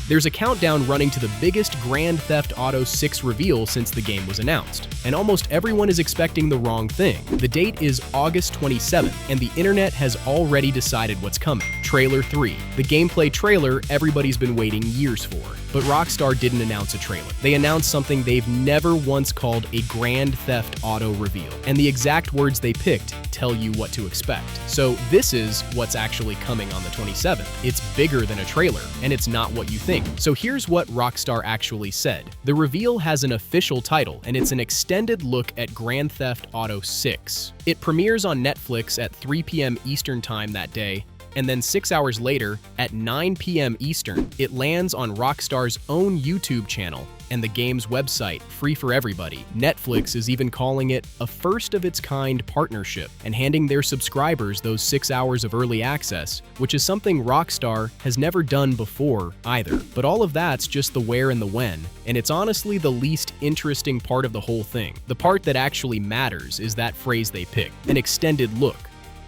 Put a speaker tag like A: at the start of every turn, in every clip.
A: There's a countdown running to the biggest Grand Theft Auto 6 reveal since the game was announced, and almost everyone is expecting the wrong thing. The date is August 27th, and the internet has already decided what's coming. Trailer 3, the gameplay trailer everybody's been waiting years for. But Rockstar didn't announce a trailer. They announced something they've never once called a Grand Theft Auto reveal, and the exact words they picked tell you what to expect. So this is what's actually coming on the 27th. It's bigger than a trailer, and it's not what you think. So here's what Rockstar actually said. The reveal has an official title, and it's an extended look at Grand Theft Auto 6. It premieres on Netflix at 3 p.m. Eastern Time that day, and then 6 hours later, at 9 p.m. Eastern, it lands on Rockstar's own YouTube channel and the game's website, free for everybody. Netflix is even calling it a first-of-its-kind partnership and handing their subscribers those 6 hours of early access, which is something Rockstar has never done before either. But all of that's just the where and the when, and it's honestly the least interesting part of the whole thing. The part that actually matters is that phrase they picked, an extended look.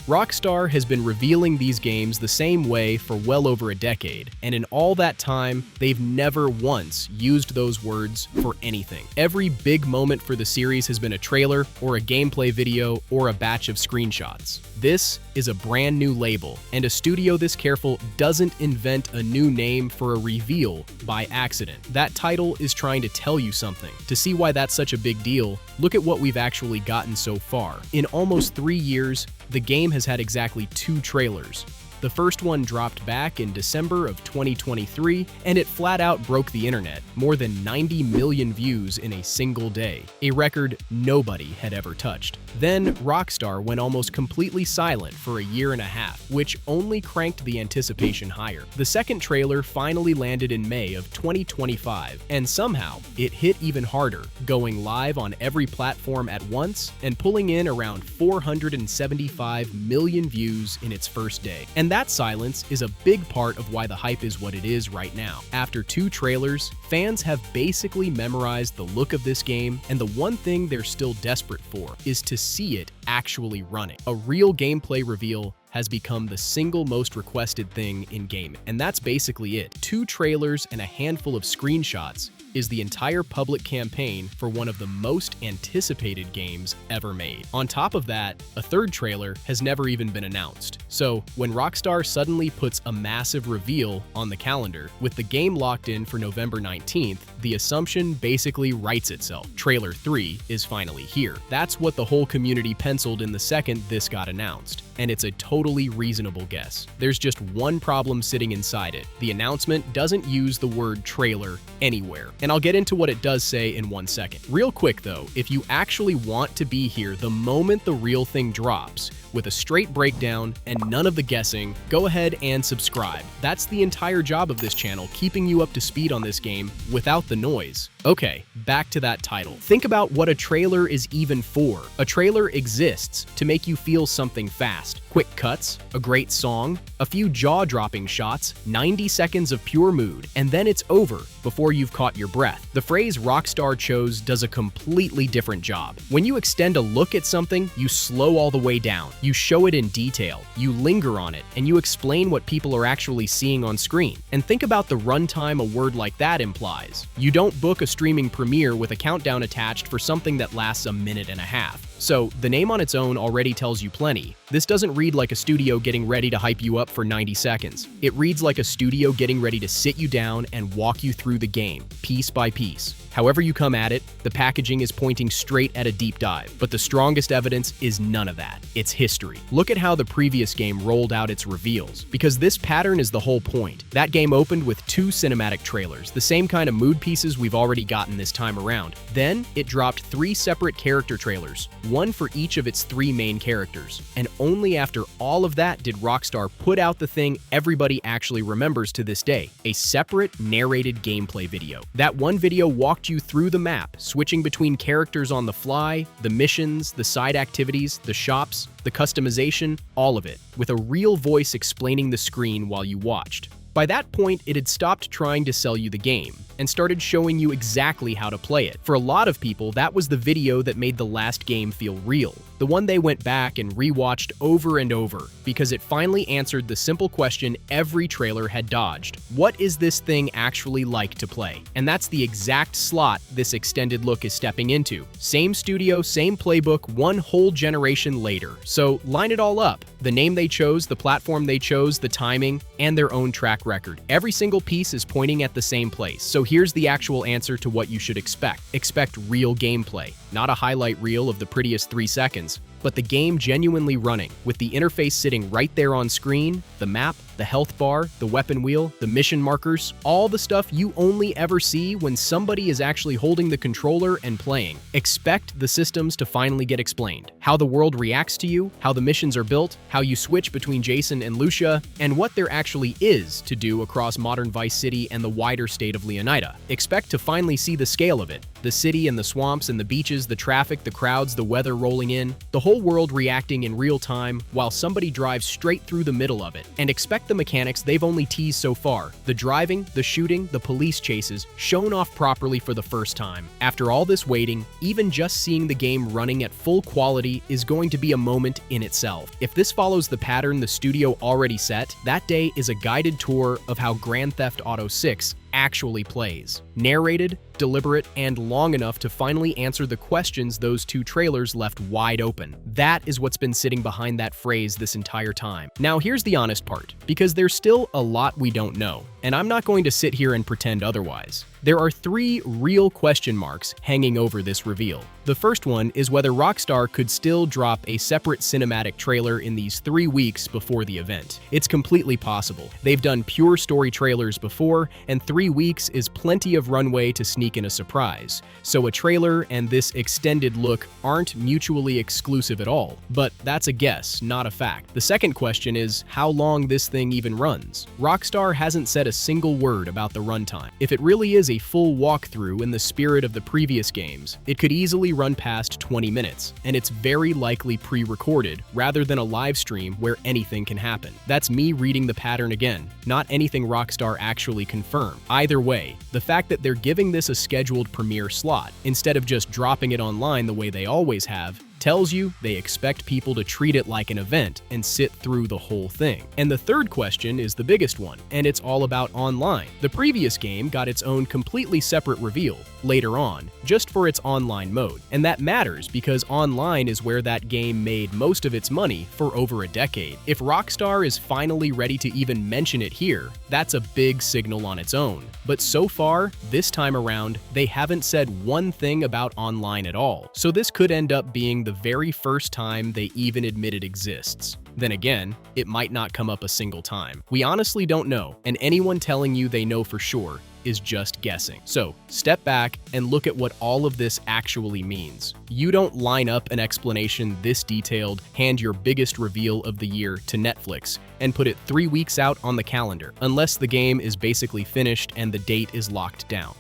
A: Rockstar has been revealing these games the same way for well over a decade, and in all that time, they've never once used those words for anything. Every big moment for the series has been a trailer, or a gameplay video, or a batch of screenshots. This is a brand new label, and a studio this careful doesn't invent a new name for a reveal by accident. That title is trying to tell you something. To see why that's such a big deal, look at what we've actually gotten so far. In almost 3 years, the game has had exactly 2 trailers. The first one dropped back in December of 2023, and it flat out broke the internet, more than 90 million views in a single day, a record nobody had ever touched. Then Rockstar went almost completely silent for a year and a half, which only cranked the anticipation higher. The second trailer finally landed in May of 2025, and somehow it hit even harder, going live on every platform at once and pulling in around 475 million views in its first day. And that silence is a big part of why the hype is what it is right now. After 2 trailers, fans have basically memorized the look of this game, and the one thing they're still desperate for is to see it actually running. A real gameplay reveal has become the single most requested thing in gaming, and that's basically it. 2 trailers and a handful of screenshots is the entire public campaign for one of the most anticipated games ever made. On top of that, a third trailer has never even been announced. So when Rockstar suddenly puts a massive reveal on the calendar, with the game locked in for November 19th, the assumption basically writes itself. Trailer 3 is finally here. That's what the whole community penciled in the second this got announced, and it's a totally reasonable guess. There's just one problem sitting inside it. The announcement doesn't use the word trailer anywhere, and I'll get into what it does say in 1 second. Real quick though, if you actually want to be here the moment the real thing drops, with a straight breakdown and none of the guessing, go ahead and subscribe. That's the entire job of this channel, keeping you up to speed on this game without the noise. Okay, back to that title. Think about what a trailer is even for. A trailer exists to make you feel something fast. Quick cuts, a great song, a few jaw-dropping shots, 90 seconds of pure mood, and then it's over before you've caught your breath. The phrase Rockstar chose does a completely different job. When you extend a look at something, you slow all the way down. You show it in detail, you linger on it, and you explain what people are actually seeing on screen. And think about the runtime a word like that implies. You don't book a streaming premiere with a countdown attached for something that lasts a minute and a half. So the name on its own already tells you plenty. This doesn't read like a studio getting ready to hype you up for 90 seconds. It reads like a studio getting ready to sit you down and walk you through the game, piece by piece. However you come at it, the packaging is pointing straight at a deep dive. But the strongest evidence is none of that. It's history. Look at how the previous game rolled out its reveals, because this pattern is the whole point. That game opened with 2 cinematic trailers, the same kind of mood pieces we've already gotten this time around. Then it dropped 3 separate character trailers, one for each of its 3 main characters. And only after all of that did Rockstar put out the thing everybody actually remembers to this day, a separate narrated gameplay video. That one video walked you through the map, switching between characters on the fly, the missions, the side activities, the shops, the customization, all of it, with a real voice explaining the screen while you watched. By that point, it had stopped trying to sell you the game and started showing you exactly how to play it. For a lot of people, that was the video that made the last game feel real. The one they went back and rewatched over and over because it finally answered the simple question every trailer had dodged. What is this thing actually like to play? And that's the exact slot this extended look is stepping into. Same studio, same playbook, one whole generation later. So line it all up. The name they chose, the platform they chose, the timing, and their own track record. Every single piece is pointing at the same place. So here's the actual answer to what you should expect. Expect real gameplay, not a highlight reel of the prettiest 3 seconds, but the game genuinely running, with the interface sitting right there on screen, the map, the health bar, the weapon wheel, the mission markers, all the stuff you only ever see when somebody is actually holding the controller and playing. Expect the systems to finally get explained. How the world reacts to you, how the missions are built, how you switch between Jason and Lucia, and what there actually is to do across modern Vice City and the wider state of Leonida. Expect to finally see the scale of it. The city and the swamps and the beaches, the traffic, the crowds, the weather rolling in, the whole world reacting in real time while somebody drives straight through the middle of it. And expect the mechanics they've only teased so far. The driving, the shooting, the police chases, shown off properly for the first time. After all this waiting, even just seeing the game running at full quality is going to be a moment in itself. If this follows the pattern the studio already set, that day is a guided tour of how Grand Theft Auto 6 actually plays. Narrated, deliberate, and long enough to finally answer the questions those 2 trailers left wide open. That is what's been sitting behind that phrase this entire time. Now here's the honest part, because there's still a lot we don't know, and I'm not going to sit here and pretend otherwise. There are 3 real question marks hanging over this reveal. The first one is whether Rockstar could still drop a separate cinematic trailer in these 3 weeks before the event. It's completely possible. They've done pure story trailers before, and 3 weeks is plenty of runway to sneak in a surprise. So a trailer and this extended look aren't mutually exclusive at all. But that's a guess, not a fact. The second question is how long this thing even runs. Rockstar hasn't said a single word about the runtime. If it really is a full walkthrough in the spirit of the previous games, it could easily run past 20 minutes, and it's very likely pre-recorded rather than a live stream where anything can happen. That's me reading the pattern again, not anything Rockstar actually confirmed. Either way, the fact that they're giving this a scheduled premiere slot instead of just dropping it online the way they always have tells you they expect people to treat it like an event and sit through the whole thing. And the third question is the biggest one, and it's all about online. The previous game got its own completely separate reveal later on, just for its online mode. And that matters because online is where that game made most of its money for over a decade. If Rockstar is finally ready to even mention it here, that's a big signal on its own. But so far, this time around, they haven't said one thing about online at all. So this could end up being the very first time they even admit it exists. Then again, it might not come up a single time. We honestly don't know, and anyone telling you they know for sure is just guessing. So step back and look at what all of this actually means. You don't line up an explanation this detailed, hand your biggest reveal of the year to Netflix, and put it 3 weeks out on the calendar, unless the game is basically finished and the date is locked down.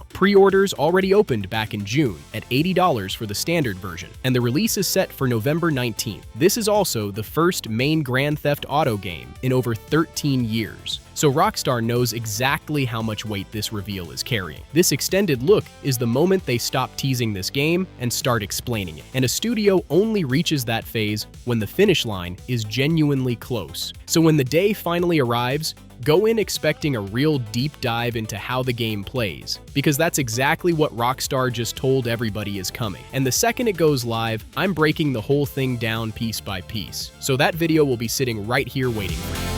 A: Pre-orders already opened back in June at $80 for the standard version, and the release is set for November 19th. This is also the first main Grand Theft Auto game in over 13 years. So Rockstar knows exactly how much weight this reveal is carrying. This extended look is the moment they stop teasing this game and start explaining it. And a studio only reaches that phase when the finish line is genuinely close. So when the day finally arrives, go in expecting a real deep dive into how the game plays, because that's exactly what Rockstar just told everybody is coming. And the second it goes live, I'm breaking the whole thing down piece by piece. So that video will be sitting right here waiting for you.